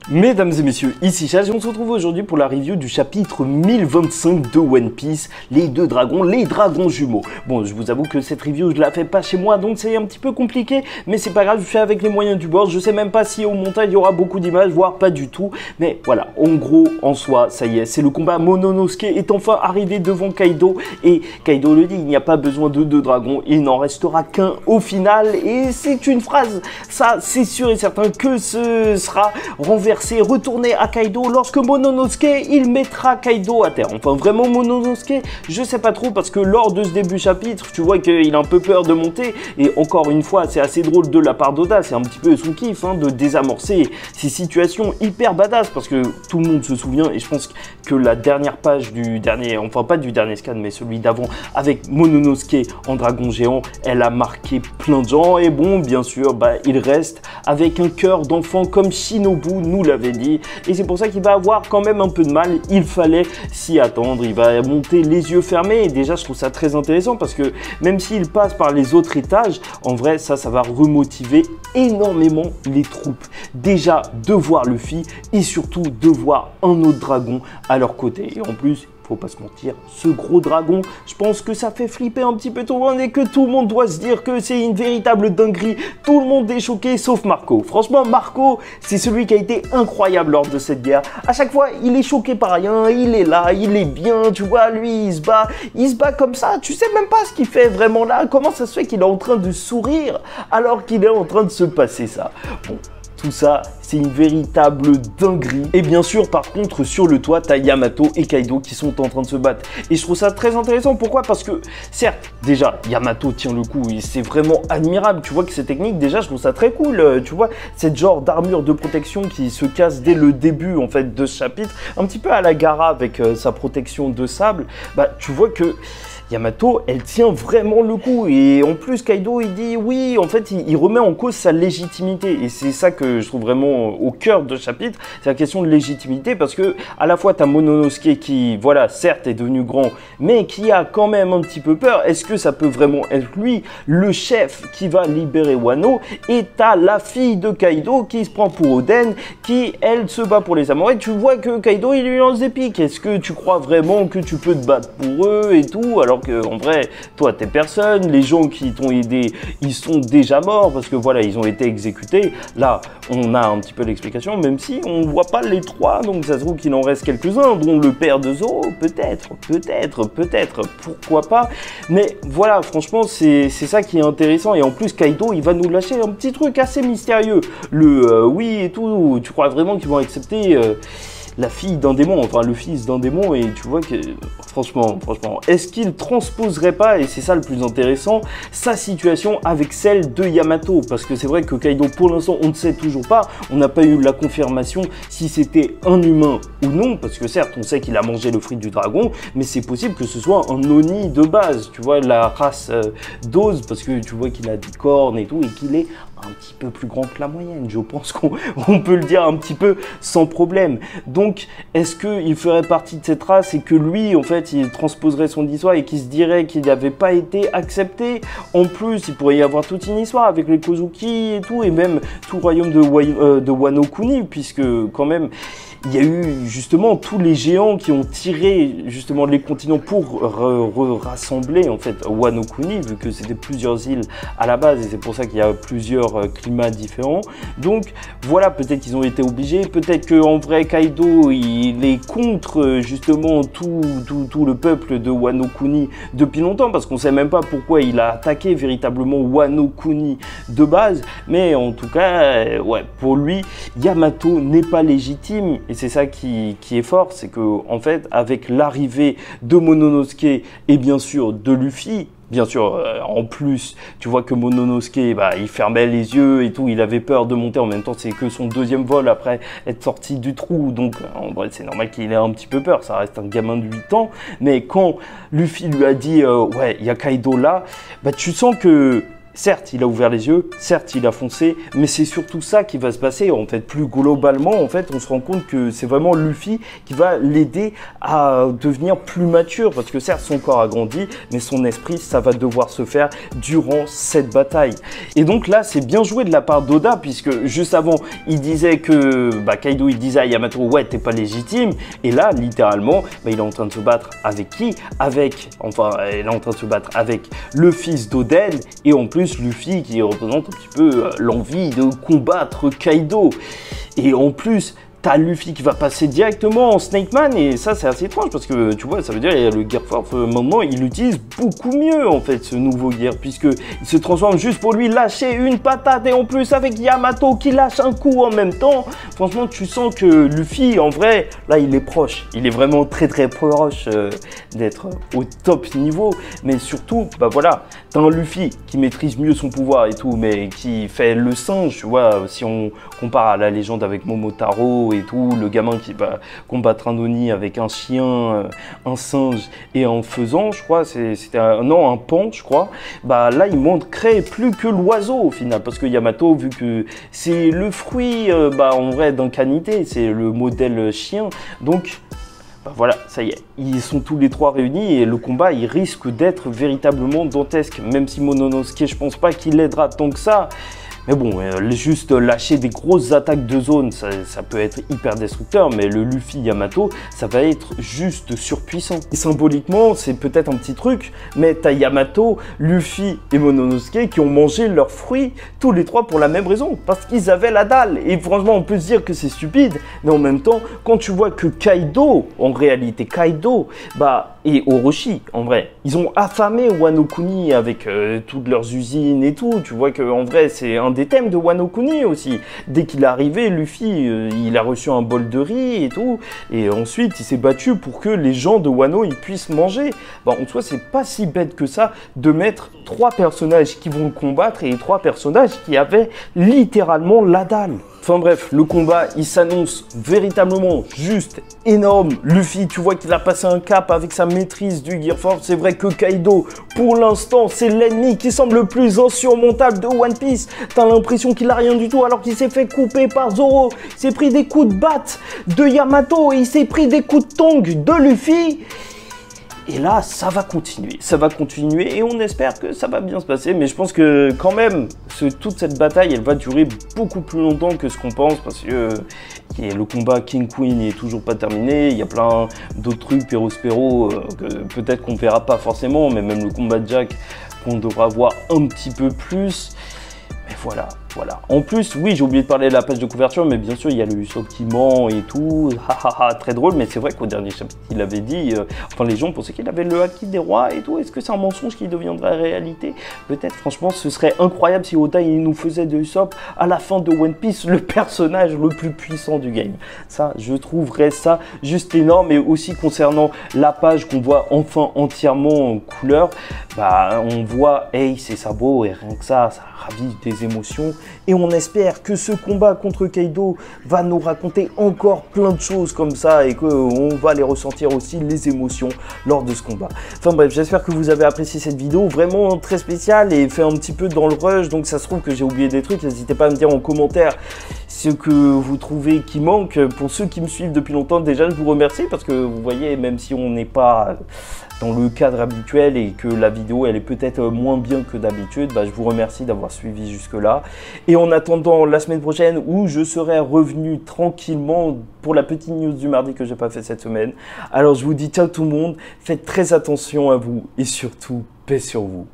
Mesdames et messieurs, ici Chaz et on se retrouve aujourd'hui pour la review du chapitre 1025 de One Piece, les deux dragons, les dragons jumeaux. Bon, je vous avoue que cette review, je la fais pas chez moi, donc c'est un petit peu compliqué, mais c'est pas grave, je fais avec les moyens du bord. Je sais même pas si au montage il y aura beaucoup d'images, voire pas du tout, mais voilà, en gros, en soi, ça y est, c'est le combat. Mononosuke est enfin arrivé devant Kaido, et Kaido le dit, il n'y a pas besoin de deux dragons, il n'en restera qu'un au final, et c'est une phrase, ça c'est sûr et certain que ce sera renversé, retourner à Kaido lorsque Mononosuke il mettra Kaido à terre. Enfin vraiment Mononosuke, je sais pas trop parce que lors de ce début chapitre, tu vois qu'il a un peu peur de monter et encore une fois c'est assez drôle de la part d'Oda, c'est un petit peu son kiff de désamorcer ces situations hyper badass parce que tout le monde se souvient et je pense que la dernière page du dernier, enfin pas du dernier scan mais celui d'avant avec Mononosuke en dragon géant, elle a marqué plein de gens et bon bien sûr il reste avec un cœur d'enfant comme Shinobu nous l'avait dit et c'est pour ça qu'il va avoir quand même un peu de mal, il fallait s'y attendre, il va monter les yeux fermés et déjà je trouve ça très intéressant parce que même s'il passe par les autres étages, en vrai ça va remotiver énormément les troupes, déjà de voir Luffy et surtout de voir un autre dragon à leur côté et en plus faut pas se mentir, ce gros dragon, je pense que ça fait flipper un petit peu tout le monde et que tout le monde doit se dire que c'est une véritable dinguerie. Tout le monde est choqué sauf Marco. Franchement, Marco, c'est celui qui a été incroyable lors de cette guerre. À chaque fois, il est choqué par rien, il est là, il est bien, tu vois, lui, il se bat comme ça. Tu sais même pas ce qu'il fait vraiment là. Comment ça se fait qu'il est en train de sourire alors qu'il est en train de se passer ça? Bon. Tout ça, c'est une véritable dinguerie. Et bien sûr, par contre, sur le toit, t'as Yamato et Kaido qui sont en train de se battre. Et je trouve ça très intéressant. Pourquoi? Parce que, certes, déjà, Yamato tient le coup et c'est vraiment admirable. Tu vois que ces techniques, déjà, je trouve ça très cool. Tu vois, cette genre d'armure de protection qui se casse dès le début, en fait, de ce chapitre. Un petit peu à la Gaara avec sa protection de sable. Tu vois que Yamato, elle tient vraiment le coup et en plus Kaido il dit oui, en fait il remet en cause sa légitimité et c'est ça que je trouve vraiment au cœur de ce chapitre, c'est la question de légitimité parce que à la fois t'as Mononosuke qui voilà certes est devenu grand mais qui a quand même un petit peu peur, est-ce que ça peut vraiment être lui le chef qui va libérer Wano et t'as la fille de Kaido qui se prend pour Oden qui elle se bat pour les samouraïs, tu vois que Kaido il lui lance des piques, est-ce que tu crois vraiment que tu peux te battre pour eux et tout alors que en vrai, toi t'es personne, les gens qui t'ont aidé, ils sont déjà morts parce que voilà, ils ont été exécutés. Là, on a un petit peu l'explication, même si on voit pas les trois, donc ça se trouve qu'il en reste quelques-uns, dont le père de Zoro, peut-être, pourquoi pas. Mais voilà, franchement, c'est ça qui est intéressant. Et en plus, Kaido, il va nous lâcher un petit truc assez mystérieux. Oui et tout, tu crois vraiment qu'ils vont accepter la fille d'un démon, enfin le fils d'un démon, et tu vois que franchement, est-ce qu'il transposerait pas, et c'est ça le plus intéressant, sa situation avec celle de Yamato, parce que c'est vrai que Kaido pour l'instant on ne sait toujours pas, on n'a pas eu la confirmation si c'était un humain ou non, parce que certes on sait qu'il a mangé le fruit du dragon, mais c'est possible que ce soit un Oni de base, tu vois, la race d'Oz, parce que tu vois qu'il a des cornes et tout, et qu'il est un petit peu plus grand que la moyenne, je pense qu'on peut le dire un petit peu sans problème. Donc, est-ce qu'il ferait partie de cette race et que lui, en fait, il transposerait son histoire et qu'il se dirait qu'il n'avait pas été accepté? En plus, il pourrait y avoir toute une histoire avec les Kozuki et tout, et même tout le royaume de Wano Kuni, puisque quand même, il y a eu justement tous les géants qui ont tiré justement les continents pour rassembler en fait Wano Kuni, vu que c'était plusieurs îles à la base et c'est pour ça qu'il y a plusieurs climats différents. Donc voilà, peut-être qu'ils ont été obligés, peut-être qu'en vrai Kaido il est contre justement tout le peuple de Wano Kuni depuis longtemps parce qu'on sait même pas pourquoi il a attaqué véritablement Wano Kuni de base, mais en tout cas ouais, pour lui Yamato n'est pas légitime. Et c'est ça qui est fort, c'est que en fait, avec l'arrivée de Mononosuke et bien sûr de Luffy, bien sûr, en plus, tu vois que Mononosuke, il fermait les yeux et tout, il avait peur de monter. En même temps, c'est que son deuxième vol après être sorti du trou. Donc, en vrai, c'est normal qu'il ait un petit peu peur. Ça reste un gamin de 8 ans. Mais quand Luffy lui a dit, ouais, il y a Kaido là, tu sens que certes, il a ouvert les yeux, certes, il a foncé, mais c'est surtout ça qui va se passer. En fait, plus globalement, en fait, on se rend compte que c'est vraiment Luffy qui va l'aider à devenir plus mature, parce que certes, son corps a grandi, mais son esprit, ça va devoir se faire durant cette bataille. Et donc là, c'est bien joué de la part d'Oda, puisque juste avant, il disait que Kaido, il disait à Yamato, ouais, t'es pas légitime, et là, littéralement, il est en train de se battre avec qui? Il est en train de se battre avec le fils d'Oden, et en plus, Luffy qui représente un petit peu l'envie de combattre Kaido. Et en plus, t'as Luffy qui va passer directement en Snake Man, et ça c'est assez étrange parce que tu vois, ça veut dire que le Gear Force maintenant il utilise beaucoup mieux en fait ce nouveau Gear, puisque il se transforme juste pour lui lâcher une patate, et en plus avec Yamato qui lâche un coup en même temps. Franchement, tu sens que Luffy en vrai là il est proche, il est vraiment très proche d'être au top niveau. Mais surtout voilà, t'as un Luffy qui maîtrise mieux son pouvoir et tout, mais qui fait le singe, tu vois, si on compare à la légende avec Momotaro et tout, le gamin qui va combattre un Oni avec un chien, un singe et en faisant, je crois, c'était un pan, je crois. Là, il manquerait plus que l'oiseau au final, parce que Yamato, vu que c'est le fruit, en vrai, d'incanité, c'est le modèle chien, donc. Voilà, ça y est, ils sont tous les trois réunis et le combat, il risque d'être véritablement dantesque, même si Mononosuke, je pense pas qu'il l'aidera tant que ça. Mais bon, juste lâcher des grosses attaques de zone, ça peut être hyper destructeur, mais le Luffy Yamato, ça va être juste surpuissant. Et symboliquement, c'est peut-être un petit truc, mais t'as Yamato, Luffy et Mononosuke qui ont mangé leurs fruits, tous les trois pour la même raison, parce qu'ils avaient la dalle. Et franchement, on peut se dire que c'est stupide, mais en même temps, quand tu vois que Kaido, en réalité, Kaido, et Orochi, en vrai, ils ont affamé Wano Kuni avec toutes leurs usines et tout, tu vois que en vrai, c'est un des thèmes de Wano Kuni aussi. Dès qu'il est arrivé, Luffy, il a reçu un bol de riz et tout, et ensuite il s'est battu pour que les gens de Wano ils puissent manger. En soi, c'est pas si bête que ça de mettre 3 personnages qui vont combattre et 3 personnages qui avaient littéralement la dalle. Enfin bref, le combat, il s'annonce véritablement juste énorme. Luffy, tu vois qu'il a passé un cap avec sa maîtrise du Gear Force. C'est vrai que Kaido, pour l'instant, c'est l'ennemi qui semble le plus insurmontable de One Piece. T'as l'impression qu'il a rien du tout alors qu'il s'est fait couper par Zoro. Il s'est pris des coups de batte de Yamato et il s'est pris des coups de tongue de Luffy. Et là, ça va continuer et on espère que ça va bien se passer. Mais je pense que quand même, toute cette bataille, elle va durer beaucoup plus longtemps que ce qu'on pense, parce que le combat King Queen n'est toujours pas terminé. Il y a plein d'autres trucs, Perospero, que peut-être qu'on ne verra pas forcément, mais même le combat de Jack, qu'on devra voir un petit peu plus. Mais voilà. En plus, oui, j'ai oublié de parler de la page de couverture, mais bien sûr, il y a le Usopp qui ment et tout. Très drôle, mais c'est vrai qu'au dernier chapitre, il avait dit... les gens pensaient qu'il avait le haki des rois et tout. Est-ce que c'est un mensonge qui deviendrait réalité? Peut-être, franchement, ce serait incroyable si Oda, il nous faisait de Usopp, à la fin de One Piece, le personnage le plus puissant du game. Ça, je trouverais ça juste énorme. Et aussi, concernant la page qu'on voit enfin entièrement en couleur, on voit Ace et Sabo, et rien que ça ravive des émotions. Et on espère que ce combat contre Kaido va nous raconter encore plein de choses comme ça et qu'on va les ressentir aussi, les émotions, lors de ce combat. Enfin bref, j'espère que vous avez apprécié cette vidéo, vraiment très spéciale et fait un petit peu dans le rush, donc ça se trouve que j'ai oublié des trucs. N'hésitez pas à me dire en commentaire ce que vous trouvez qui manque. Pour ceux qui me suivent depuis longtemps, déjà je vous remercie parce que vous voyez, même si on n'est pas dans le cadre habituel et que la vidéo elle est peut-être moins bien que d'habitude, je vous remercie d'avoir suivi jusque là. Et en attendant la semaine prochaine où je serai revenu tranquillement pour la petite news du mardi que j'ai pas fait cette semaine, alors je vous dis ciao tout le monde, faites très attention à vous et surtout paix sur vous.